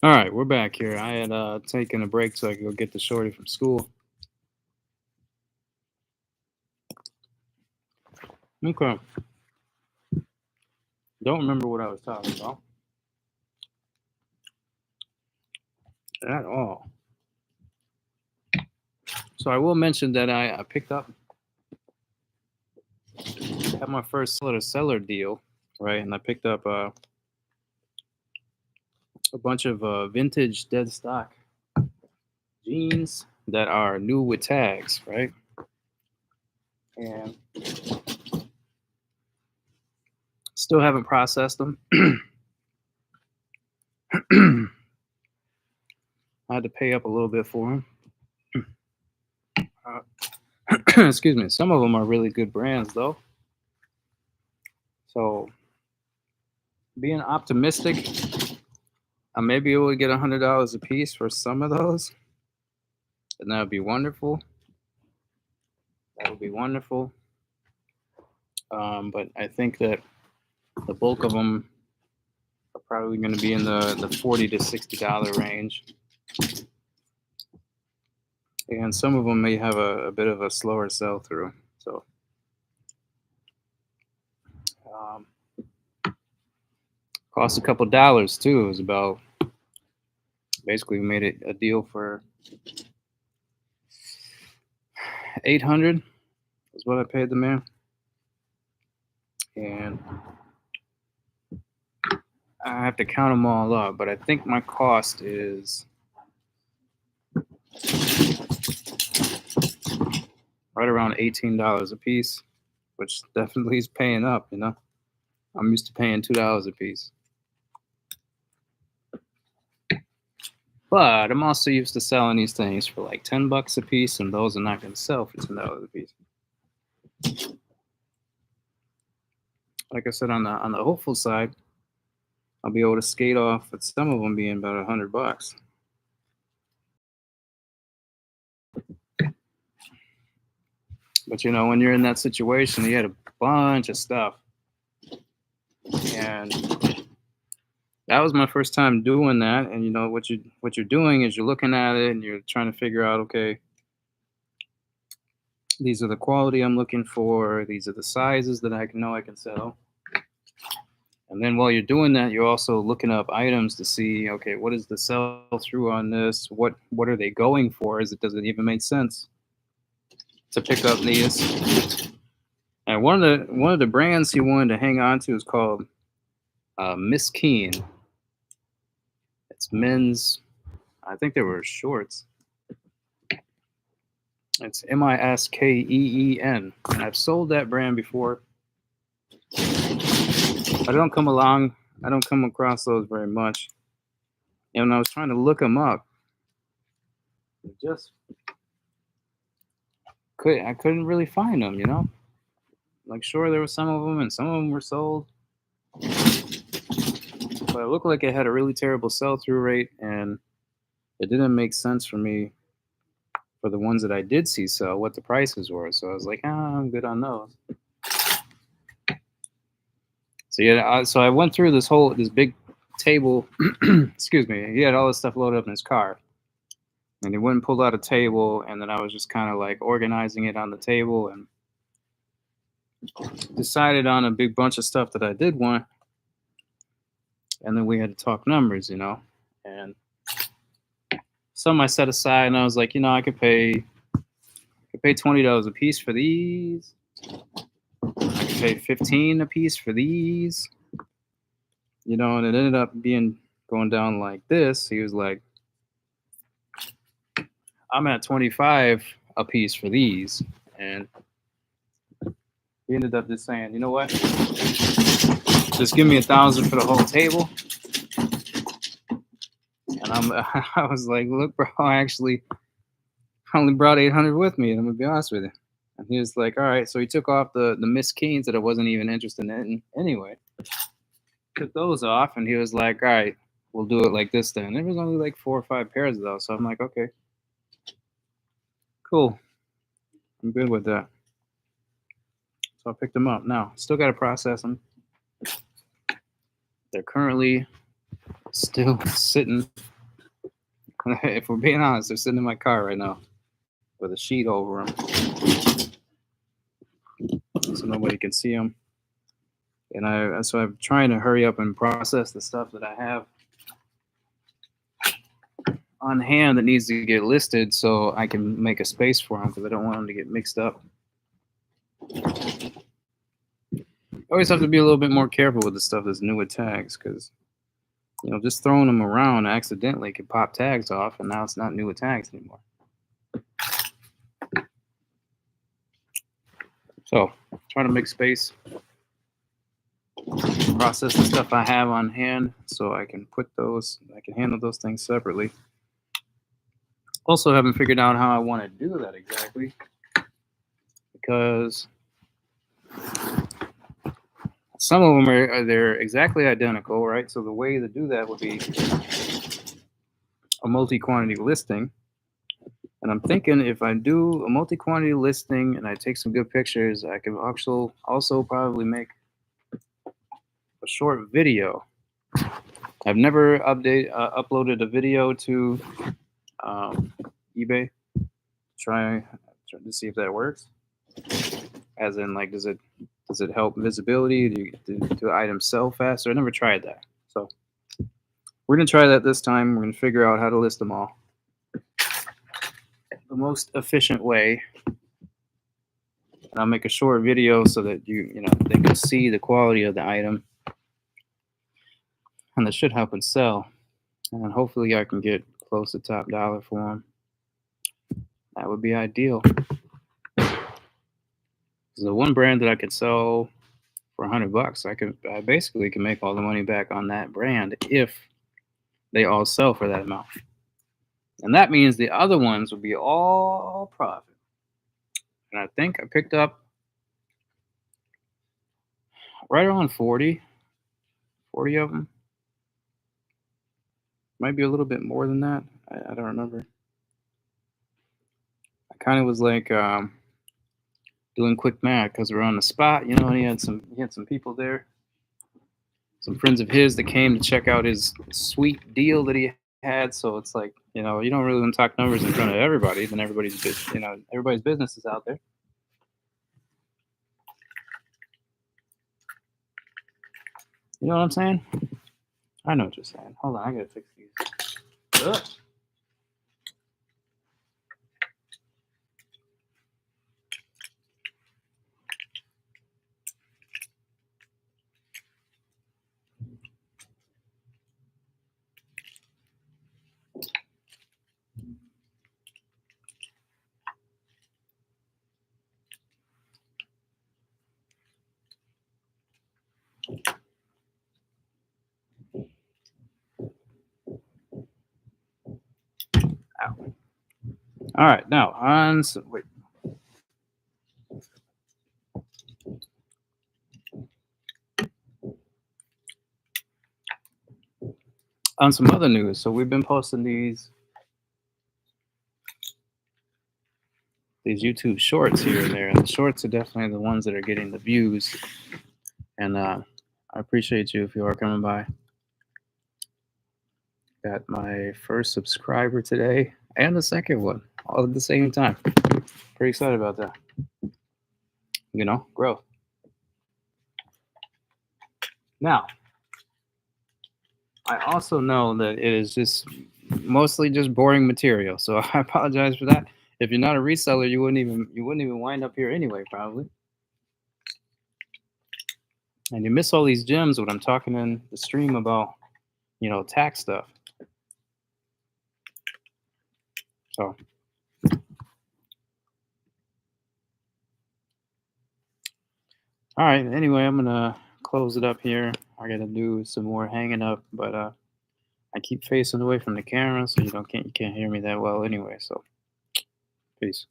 All right, we're back here. I had taken a break so I could go get the shorty from school. Okay. Don't remember what I was talking about at all. So I will mention that I picked up had my first seller deal, right? And I picked up a bunch of vintage dead stock jeans that are new with tags, right? And still haven't processed them. I had to pay up a little bit for them. Excuse me. Some of them are really good brands, though. So, being optimistic, I may be able to get $100 a piece for some of those, and that would be wonderful. That would be wonderful. But I think that the bulk of them are probably going to be in the $40 to $60 range. And some of them may have a bit of a slower sell through. So, um, cost a couple dollars too. It was about basically we made it a deal for 800 is what I paid the man. And I have to count them all up, but I think my cost is right around $18 a piece, which definitely is paying up, you know. I'm used to paying $2 a piece. But I'm also used to selling these things for like $10 a piece, and those are not going to sell for $10 a piece. Like I said, on the hopeful side, I'll be able to skate off with some of them being about $100. But you know, when you're in that situation, you had a bunch of stuff, and that was my first time doing that. And you know what you're doing is you're looking at it and you're trying to figure out, okay, these are the quality I'm looking for. These are the sizes that I know I can sell. And then while you're doing that, you're also looking up items to see, okay, what is the sell through on this? What are they going for? Does it even make sense to pick up these? And one of the brands he wanted to hang on to is called Miss Keen. It's men's. I think they were shorts. It's Miskeen. And I've sold that brand before. I don't come across those very much. And when I was trying to look them up, I couldn't really find them, you know? Like, sure, there were some of them, and some of them were sold. But it looked like it had a really terrible sell-through rate, and it didn't make sense for me for the ones that I did see sell what the prices were. So I was like, I'm good on those. So yeah, so I went through this big table. Excuse me. He had all this stuff loaded up in his car, and he went and pulled out a table, and then I was just kind of like organizing it on the table and decided on a big bunch of stuff that I did want. And then we had to talk numbers, you know, and some I set aside, and I was like, you know, I could pay $20 a piece for these. I could pay $15 a piece for these, you know, and it ended up going down like this. He was like, I'm at $25 a piece for these, and he ended up just saying, you know what, just give me $1,000 for the whole table. And I was like, look, bro, I only brought 800 with me, and I'm gonna be honest with you. And he was like, all right. So he took off the Miss Keens that I wasn't even interested in anyway. Took those off, and he was like, all right, we'll do it like this then. There was only like 4 or 5 pairs though, so I'm like, okay, cool, I'm good with that. So I picked them up. Now, still got to process them. They're currently still sitting If we're being honest, they're sitting in my car right now with a sheet over them, so nobody can see them. And so I'm trying to hurry up and process the stuff that I have on hand that needs to get listed, so I can make a space for them, because I don't want them to get mixed up. You always have to be a little bit more careful with the stuff that's new with tags, because just throwing them around accidentally can pop tags off, and now it's not new with tags anymore. So trying to make space, process the stuff I have on hand, so I can handle those things separately. Also haven't figured out how I want to do that exactly, because some of them they're exactly identical, right? So the way to do that would be a multi-quantity listing. And I'm thinking if I do a multi-quantity listing and I take some good pictures, I can also probably make a short video. I've never uploaded a video to eBay. Try to see if that works. As in, like, does it help visibility? Do items sell faster? I never tried that. So we're gonna try that this time. We're gonna figure out how to list them all the most efficient way. And I'll make a short video so that they can see the quality of the item, and that should help it sell. And hopefully I can get close to top dollar for them. That would be ideal. The one brand that I could sell for $100, I basically can make all the money back on that brand if they all sell for that amount. And that means the other ones will be all profit. And I think I picked up right around 40 of them. Might be a little bit more than that. I don't remember. I kind of was like doing quick math, because we're on the spot, and he had some people there, some friends of his that came to check out his sweet deal that he had. So it's like, you don't really want to talk numbers in front of everybody, then everybody's business is out there. You know what I'm saying? I know what you're saying. Hold on, I gotta fix these. Ugh. Ow. All right, now on some other news. So we've been posting these YouTube shorts here and there, and the shorts are definitely the ones that are getting the views. And I appreciate you if you are coming by. Got my first subscriber today and the second one all at the same time. Pretty excited about that. Growth. Now, I also know that it is just mostly just boring material, so I apologize for that. If you're not a reseller, you wouldn't even wind up here anyway, probably. And you miss all these gems when I'm talking in the stream about, tax stuff. So all right, anyway, I'm gonna close it up here. I gotta do some more hanging up, but I keep facing away from the camera, so you can't hear me that well anyway. So peace.